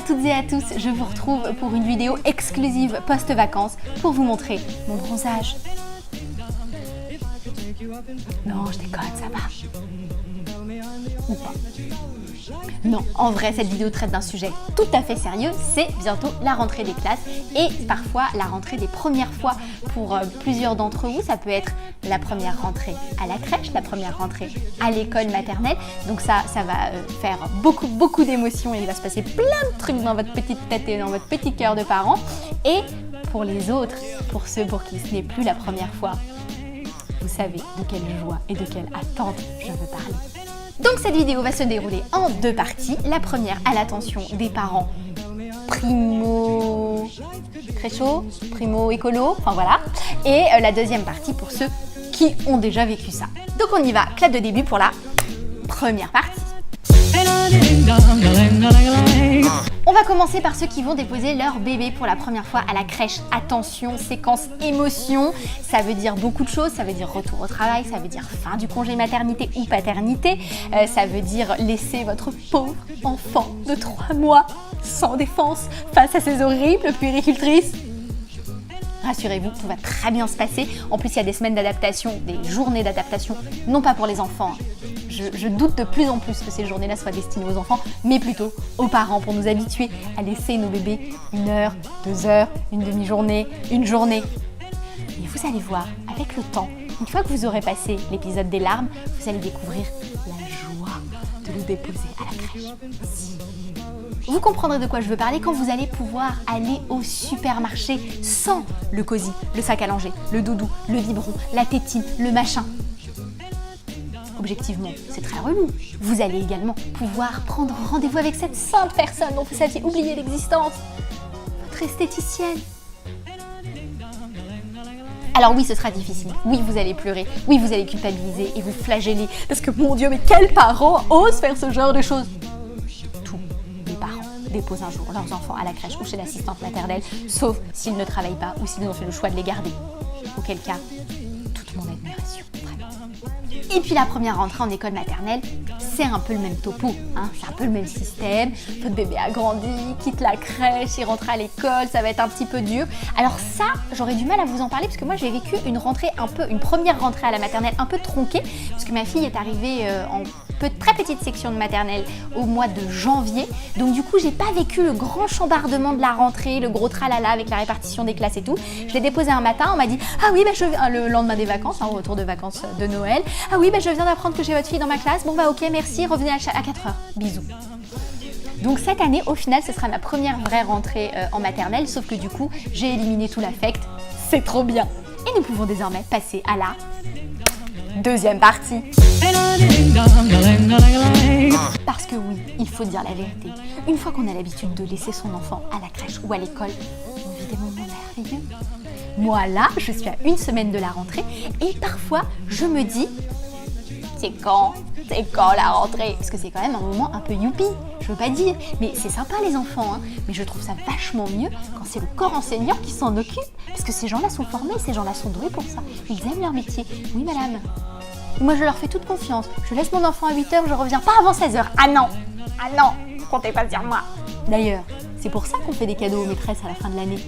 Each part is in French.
à toutes et à tous, je vous retrouve pour une vidéo exclusive post-vacances pour vous montrer mon bronzage. Non, je déconne, ça va. Ou pas. Non, en vrai, cette vidéo traite d'un sujet tout à fait sérieux, c'est bientôt la rentrée des classes et parfois la rentrée des premières fois pour plusieurs d'entre vous. Ça peut être la première rentrée à la crèche, la première rentrée à l'école maternelle. Donc ça va faire beaucoup d'émotions et il va se passer plein de trucs dans votre petite tête et dans votre petit cœur de parents. Et pour les autres, pour ceux pour qui ce n'est plus la première fois, vous savez de quelle joie et de quelle attente je veux parler. Donc cette vidéo va se dérouler en deux parties. La première à l'attention des parents primo crécho, primo écolo, enfin voilà. Et la deuxième partie pour ceux qui ont déjà vécu ça. Donc on y va, clap de début pour la première partie. On va commencer par ceux qui vont déposer leur bébé pour la première fois à la crèche. Attention, séquence émotion, ça veut dire beaucoup de choses, ça veut dire retour au travail, ça veut dire fin du congé maternité ou paternité, ça veut dire laisser votre pauvre enfant de 3 mois sans défense face à ces horribles puéricultrices. Rassurez-vous, tout va très bien se passer. En plus, il y a des semaines d'adaptation, des journées d'adaptation, non pas pour les enfants. Je doute de plus en plus que ces journées-là soient destinées aux enfants, mais plutôt aux parents pour nous habituer à laisser nos bébés 1 heure, 2 heures, une demi-journée, une journée. Et vous allez voir, avec le temps, une fois que vous aurez passé l'épisode des larmes, vous allez découvrir la joie de le déposer à la crèche. Vous comprendrez de quoi je veux parler quand vous allez pouvoir aller au supermarché sans le cosy, le sac à langer, le doudou, le biberon, la tétine, le machin. Objectivement, c'est très relou. Vous allez également pouvoir prendre rendez-vous avec cette sainte personne dont vous aviez oublié l'existence, votre esthéticienne. Alors oui, ce sera difficile. Oui, vous allez pleurer. Oui, vous allez culpabiliser et vous flageller. Parce que mon Dieu, mais quels parents osent faire ce genre de choses? Tous les parents déposent un jour leurs enfants à la crèche ou chez l'assistante maternelle, sauf s'ils ne travaillent pas ou s'ils ont fait le choix de les garder. Auquel cas, toute mon admiration. Et puis la première rentrée en école maternelle, c'est un peu le même topo, hein, c'est un peu le même système. Votre bébé a grandi, quitte la crèche, il rentre à l'école, ça va être un petit peu dur. Alors ça, j'aurais du mal à vous en parler parce que moi j'ai vécu une première rentrée à la maternelle un peu tronquée, parce que ma fille est arrivée en très petite section de maternelle au mois de janvier. Donc du coup, j'ai pas vécu le grand chambardement de la rentrée, le gros tralala avec la répartition des classes et tout. Je l'ai déposé un matin, on m'a dit « Ah oui, le lendemain des vacances, au retour de vacances de Noël. Ah oui, je viens d'apprendre que j'ai votre fille dans ma classe. Bon bah ok, merci, revenez à 4h. Bisous. » Donc cette année, au final, ce sera ma première vraie rentrée en maternelle, sauf que du coup, j'ai éliminé tout l'affect. C'est trop bien. Et nous pouvons désormais passer à la deuxième partie. Parce que oui, il faut dire la vérité. Une fois qu'on a l'habitude de laisser son enfant à la crèche ou à l'école, on vit des moments merveilleux. Moi là, je suis à 1 semaine de la rentrée et parfois je me dis c'est quand la rentrée? Parce que c'est quand même un moment un peu youpi, je veux pas dire, mais c'est sympa les enfants, hein. Mais je trouve ça vachement mieux quand c'est le corps enseignant qui s'en occupe, parce que ces gens-là sont formés, ces gens-là sont doués pour ça, ils aiment leur métier. Oui madame. Moi je leur fais toute confiance, je laisse mon enfant à 8h, je reviens pas avant 16h. Ah non, comptez pas sur moi. D'ailleurs, c'est pour ça qu'on fait des cadeaux aux maîtresses à la fin de l'année.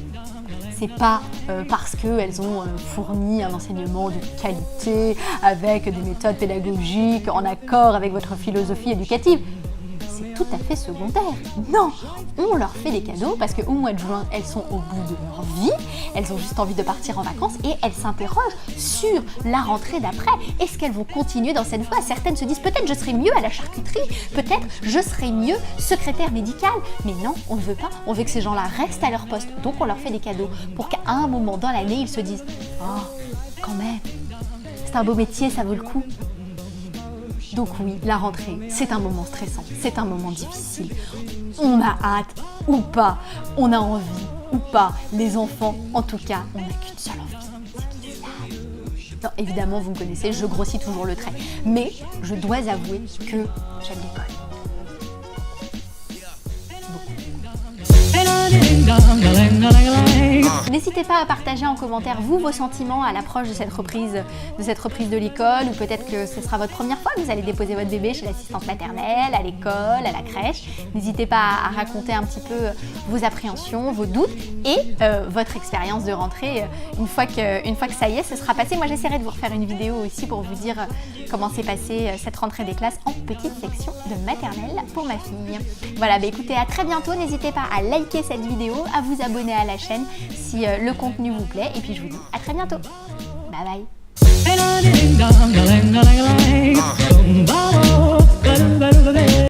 C'est pas parce qu'elles ont fourni un enseignement de qualité avec des méthodes pédagogiques en accord avec votre philosophie éducative. C'est tout à fait secondaire. Non, on leur fait des cadeaux parce qu'au mois de juin, elles sont au bout de leur vie, elles ont juste envie de partir en vacances et elles s'interrogent sur la rentrée d'après. Est-ce qu'elles vont continuer dans cette voie? Certaines se disent peut-être je serai mieux à la charcuterie, peut-être je serai mieux secrétaire médicale. Mais non, on ne veut pas, on veut que ces gens-là restent à leur poste. Donc on leur fait des cadeaux pour qu'à un moment dans l'année, ils se disent « Oh, quand même, c'est un beau métier, ça vaut le coup ». Donc oui, la rentrée, c'est un moment stressant, c'est un moment difficile. On a hâte ou pas, on a envie ou pas. Les enfants, en tout cas, on n'a qu'une seule envie, c'est qu'ils y aillent. Non, évidemment, vous me connaissez, je grossis toujours le trait. Mais je dois avouer que j'aime l'école. Beaucoup. N'hésitez pas à partager en commentaire vos sentiments à l'approche de cette reprise de l'école, ou peut-être que ce sera votre première fois que vous allez déposer votre bébé chez l'assistante maternelle, à l'école, à la crèche. N'hésitez pas à raconter un petit peu vos appréhensions, vos doutes et votre expérience de rentrée une fois que ça y est, ce sera passé. Moi, j'essaierai de vous refaire une vidéo aussi pour vous dire comment s'est passée cette rentrée des classes en petite section de maternelle pour ma fille. Voilà, écoutez, à très bientôt. N'hésitez pas à liker cette vidéo, à vous abonner à la chaîne si le contenu vous plaît. Et puis je vous dis à très bientôt. Bye bye.